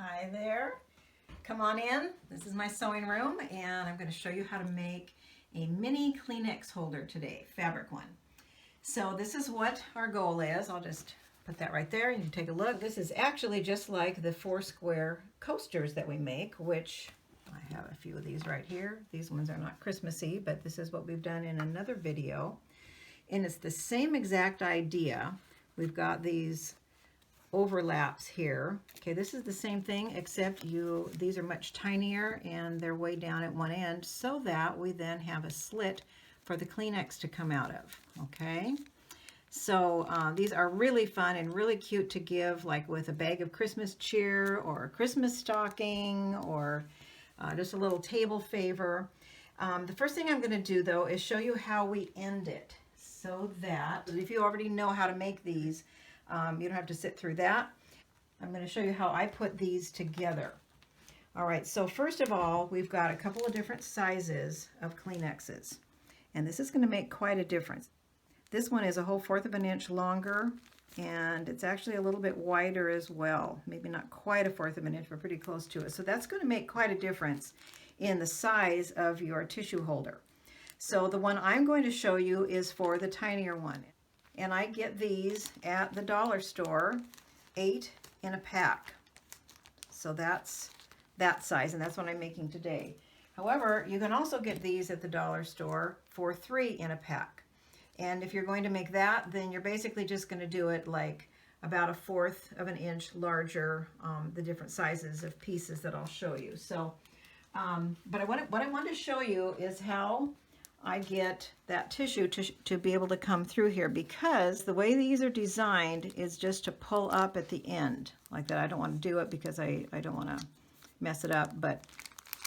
Hi there. Come on in. This is my sewing room and I'm going to show you how to make a mini Kleenex holder today, fabric one. So this is what our goal is. I'll just put that right there and you can take a look. This is actually just like the 4 square coasters that we make, which I have a few of these right here. These ones are not Christmassy, but this is what we've done in another video. And it's the same exact idea. We've got these overlaps here. Okay, this is the same thing except these are much tinier and they're way down at one end so that we then have a slit for the Kleenex to come out of. Okay, so these are really fun and really cute to give like with a bag of Christmas cheer or a Christmas stocking or just a little table favor. The first thing I'm going to do though is show you how we end it so that if you already know how to make these, you don't have to sit through that. I'm going to show you how I put these together. All right, so first of all, we've got a couple of different sizes of Kleenexes, and this is going to make quite a difference. This one is a whole 1/4 of an inch longer, and it's actually a little bit wider as well. Maybe not quite a 1/4 of an inch, but pretty close to it. So that's going to make quite a difference in the size of your tissue holder. So the one I'm going to show you is for the tinier one. And I get these at the dollar store, 8 in a pack. So that's that size, and that's what I'm making today. However, you can also get these at the dollar store for 3 in a pack. And if you're going to make that, then you're basically just going to do it like about a 1/4 of an inch larger, the different sizes of pieces that I'll show you. So, but what I want to show you is how I get that tissue to be able to come through here, because the way these are designed is just to pull up at the end like that. I don't want to do it because I don't want to mess it up, but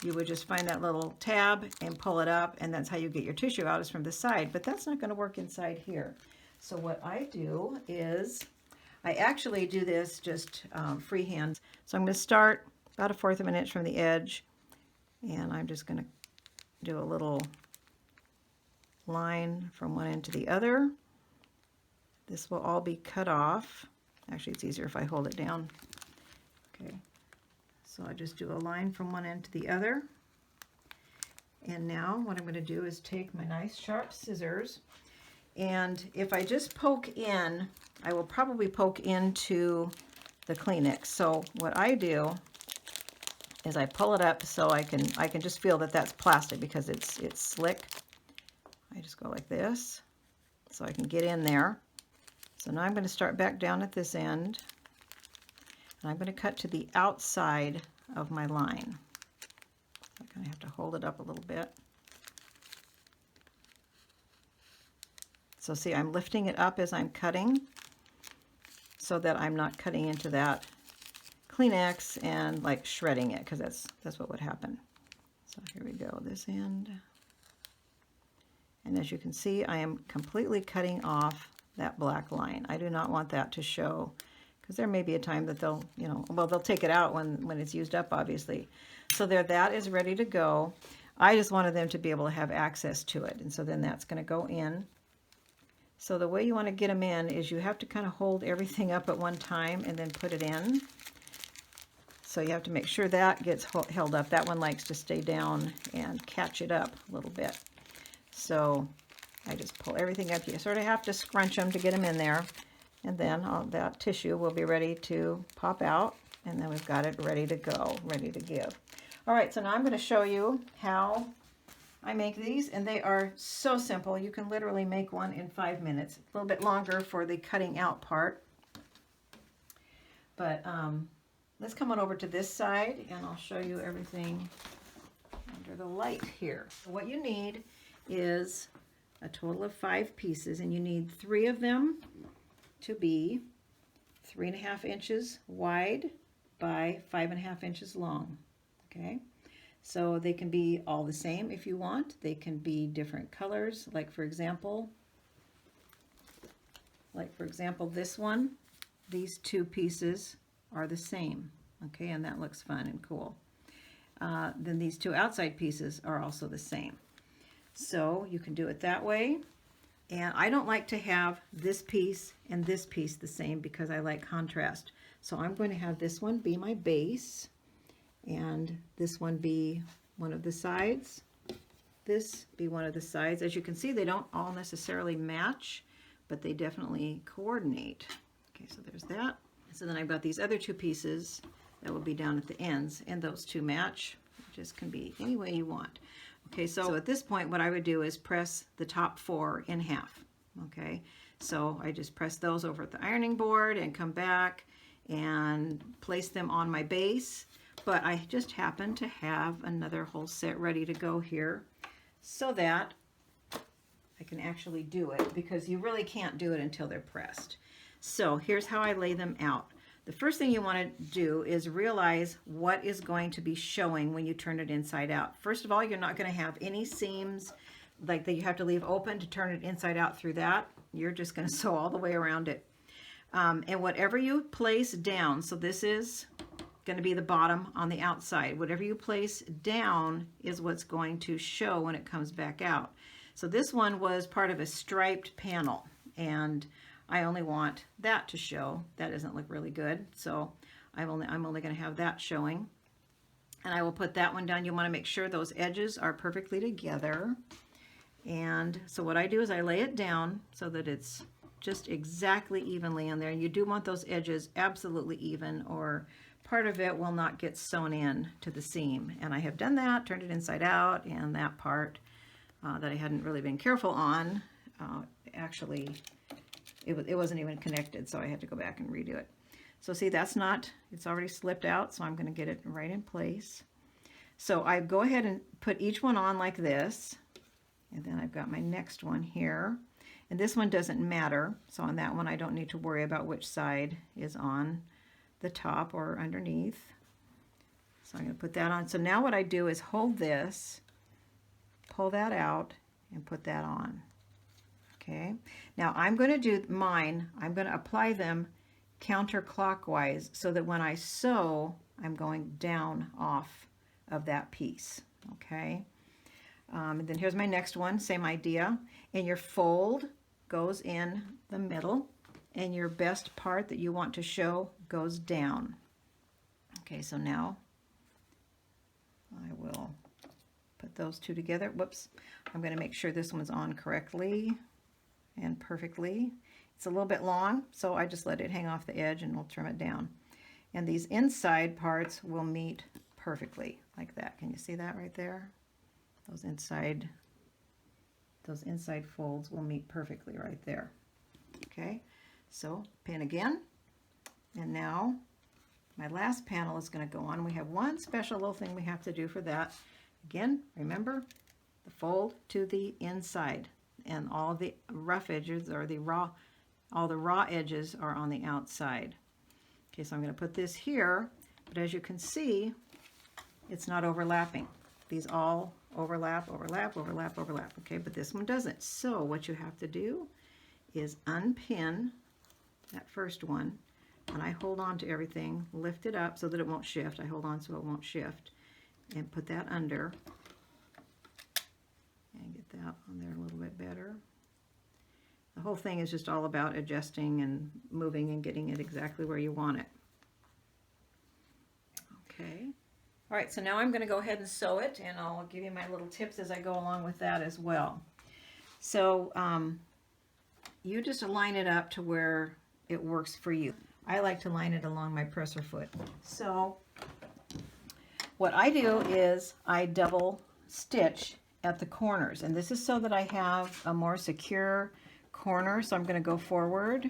you would just find that little tab and pull it up, and that's how you get your tissue out, is from the side. But that's not going to work inside here. So what I do is I actually do this just freehand. So I'm going to start about a 1/4 of an inch from the edge, and I'm just going to do a little line from one end to the other. This will all be cut off. Actually, it's easier if I hold it down. Okay, so I just do a line from one end to the other. And now what I'm going to do is take my nice sharp scissors, and if I just poke in, I will probably poke into the Kleenex. So what I do is I pull it up so I can just feel that that's plastic because it's slick. I just go like this so I can get in there. So now I'm going to start back down at this end, and I'm going to cut to the outside of my line. I kind of have to hold it up a little bit. So see, I'm lifting it up as I'm cutting so that I'm not cutting into that Kleenex and like shredding it, because that's what would happen. So here we go, this end. And as you can see, I am completely cutting off that black line. I do not want that to show, because there may be a time that they'll, they'll take it out when it's used up, obviously. So there, that is ready to go. I just wanted them to be able to have access to it. And so then that's going to go in. So the way you want to get them in is you have to kind of hold everything up at one time and then put it in. So you have to make sure that gets held up. That one likes to stay down and catch it up a little bit. So I just pull everything up. You sort of have to scrunch them to get them in there, and then all that tissue will be ready to pop out, and then we've got it ready to go, ready to give. All right, so now I'm going to show you how I make these, and they are so simple. You can literally make one in 5 minutes. A little bit longer for the cutting out part, but let's come on over to this side, and I'll show you everything under the light here. So what you need is a total of 5 pieces, and you need 3 of them to be 3.5 inches wide by 5.5 inches long. Okay, so they can be all the same if you want. They can be different colors, like for example this one. These 2 pieces are the same. Okay, and that looks fun and cool. Then these 2 outside pieces are also the same. So you can do it that way, And I don't like to have this piece and this piece the same because I like contrast. So I'm going to have this one be my base and this one be one of the sides. This be one of the sides. As you can see, they don't all necessarily match, but they definitely coordinate. Okay, so there's that. So then I've got these other two pieces that will be down at the ends, and those two match. It just can be any way you want. Okay, so at this point, what I would do is press the top 4 in half. Okay, so I just press those over at the ironing board and come back and place them on my base. But I just happen to have another whole set ready to go here so that I can actually do it, because you really can't do it until they're pressed. So here's how I lay them out. The first thing you want to do is realize what is going to be showing when you turn it inside out. First of all, you're not going to have any seams like that you have to leave open to turn it inside out through that. You're just going to sew all the way around it. And whatever you place down, so this is going to be the bottom on the outside. Whatever you place down is what's going to show when it comes back out. So this one was part of a striped panel, and I only want that to show. That doesn't look really good, so I'm only going to have that showing. And I will put that one down. You want to make sure those edges are perfectly together. And so what I do is I lay it down so that it's just exactly evenly in there. And you do want those edges absolutely even, or part of it will not get sewn in to the seam. And I have done that, turned it inside out, and that part that I hadn't really been careful on, actually, it wasn't even connected, so I had to go back and redo it. So see, that's not, it's already slipped out, so I'm going to get it right in place. So I go ahead and put each one on like this, and then I've got my next one here. And this one doesn't matter, so on that one I don't need to worry about which side is on the top or underneath. So I'm going to put that on. So now what I do is hold this, pull that out, and put that on. Okay, now I'm going to do mine, I'm going to apply them counterclockwise so that when I sew, I'm going down off of that piece. Okay, and then here's my next one, same idea. And your fold goes in the middle, and your best part that you want to show goes down. Okay, so now I will put those two together. Whoops, I'm going to make sure this one's on correctly and perfectly. It's a little bit long, so I just let it hang off the edge and we'll trim it down. And these inside parts will meet perfectly like that. Can you see that right there? Those inside folds will meet perfectly right there. Okay, so pin again, and now my last panel is going to go on. We have one special little thing we have to do for that. Again, remember the fold to the inside, and all the rough edges, or all the raw edges are on the outside. Okay, so I'm going to put this here, but as you can see, it's not overlapping. These all overlap, overlap, overlap, overlap. Okay, but this one doesn't. So what you have to do is unpin that first one, and I hold on to everything, lift it up so that it won't shift. I hold on so it won't shift, and put that under, and get that on there a little bit better. The whole thing is just all about adjusting and moving and getting it exactly where you want it. Okay. All right, so now I'm going to go ahead and sew it, and I'll give you my little tips as I go along with that as well. So you just line it up to where it works for you. I like to line it along my presser foot. So what I do is I double stitch at the corners, and this is so that I have a more secure corner. So I'm going to go forward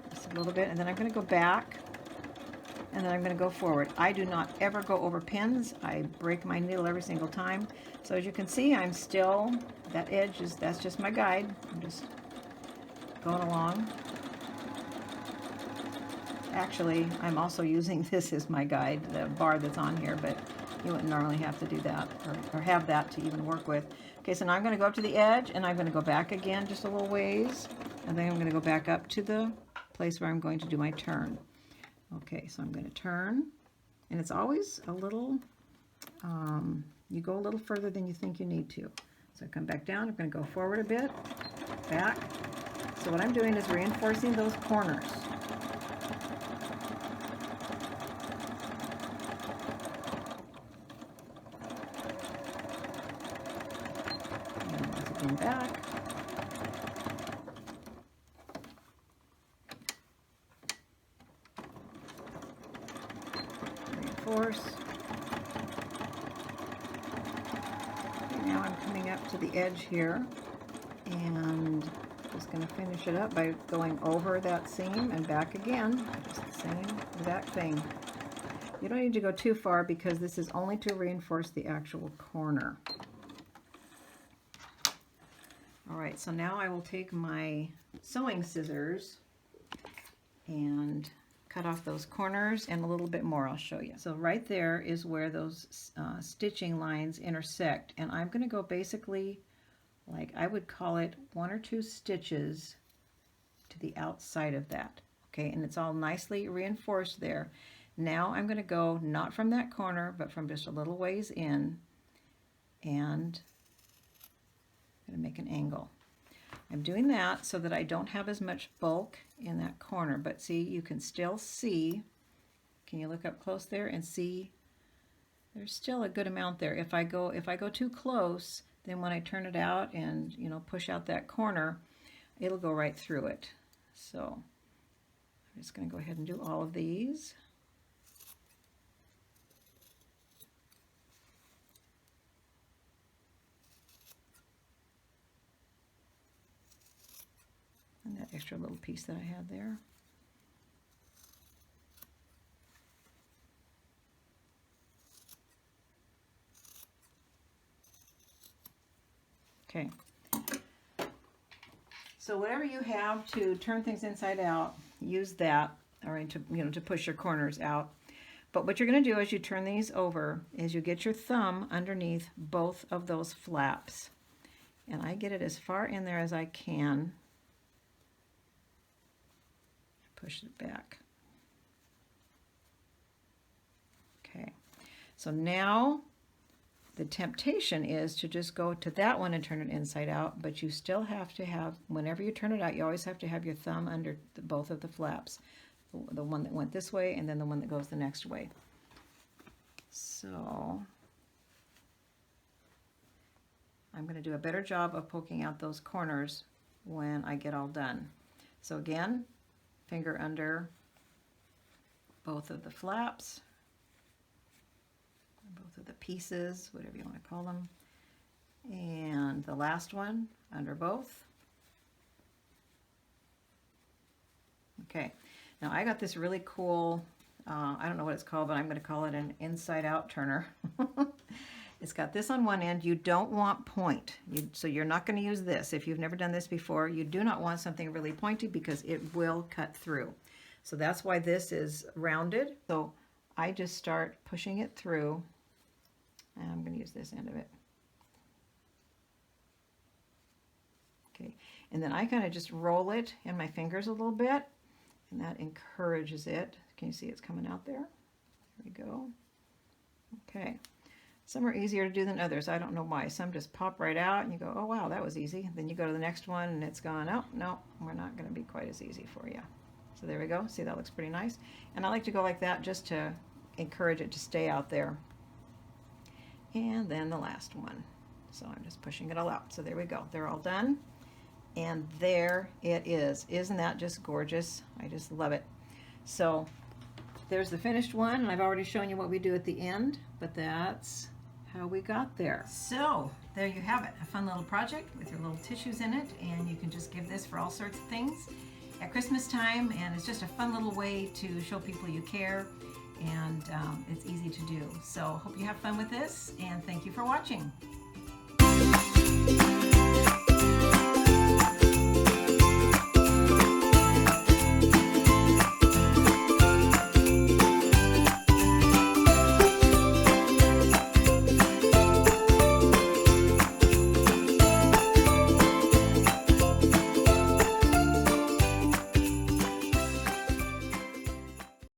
just a little bit, and then I'm going to go back, and then I'm going to go forward. I do not ever go over pins. I break my needle every single time. So as you can see, I'm still, that edge is, that's just my guide. I'm just going along. Actually, I'm also using this as my guide, the bar that's on here, but you wouldn't normally have to do that or have that to even work with. Okay, so now I'm going to go up to the edge, and I'm going to go back again just a little ways, and then I'm going to go back up to the place where I'm going to do my turn. Okay, so I'm going to turn, and it's always a little, you go a little further than you think you need to. So come back down, I'm going to go forward a bit, back. So what I'm doing is reinforcing those corners. And once again back. Reinforce. Okay, now I'm coming up to the edge here and just going to finish it up by going over that seam and back again. Just the same exact thing. You don't need to go too far because this is only to reinforce the actual corner. Alright, so now I will take my sewing scissors and cut off those corners and a little bit more. I'll show you. So right there is where those stitching lines intersect, and I'm going to go basically, like I would call it, 1 or 2 stitches to the outside of that. Okay, and it's all nicely reinforced there. Now I'm going to go not from that corner, but from just a little ways in, and I'm going to make an angle. I'm doing that so that I don't have as much bulk in that corner, but see, you can still see, can you look up close there and see there's still a good amount there. If I go too close, then when I turn it out and, you know, push out that corner, it'll go right through it. So I'm just going to go ahead and do all of these. And that extra little piece that I had there. Okay. So whatever you have to turn things inside out, use that, or to push your corners out. But what you're going to do as you turn these over is you get your thumb underneath both of those flaps. And I get it as far in there as I can. Push it back. Okay, so now the temptation is to just go to that one and turn it inside out, but you still have to have, whenever you turn it out, you always have to have your thumb under both of the flaps. The one that went this way and then the one that goes the next way. So I'm going to do a better job of poking out those corners when I get all done. So again, finger under both of the flaps, both of the pieces, whatever you want to call them, and the last one under both. Okay, now I got this really cool, I don't know what it's called, but I'm going to call it an inside out turner. It's got this on one end. You don't want point, so you're not going to use this. If you've never done this before, you do not want something really pointy because it will cut through. So that's why this is rounded. So I just start pushing it through, and I'm going to use this end of it. Okay, and then I kind of just roll it in my fingers a little bit, and that encourages it. Can you see it's coming out there? There we go. Okay. Some are easier to do than others. I don't know why. Some just pop right out and you go, oh wow, that was easy. Then you go to the next one and it's gone, oh no, we're not going to be quite as easy for you. So there we go. See, that looks pretty nice. And I like to go like that just to encourage it to stay out there. And then the last one. So I'm just pushing it all out. So there we go. They're all done. And there it is. Isn't that just gorgeous? I just love it. So there's the finished one, and I've already shown you what we do at the end, but that's how we got there. So there you have it, a fun little project with your little tissues in it, and you can just give this for all sorts of things at Christmas time, and it's just a fun little way to show people you care, and it's easy to do. So hope you have fun with this, and thank you for watching.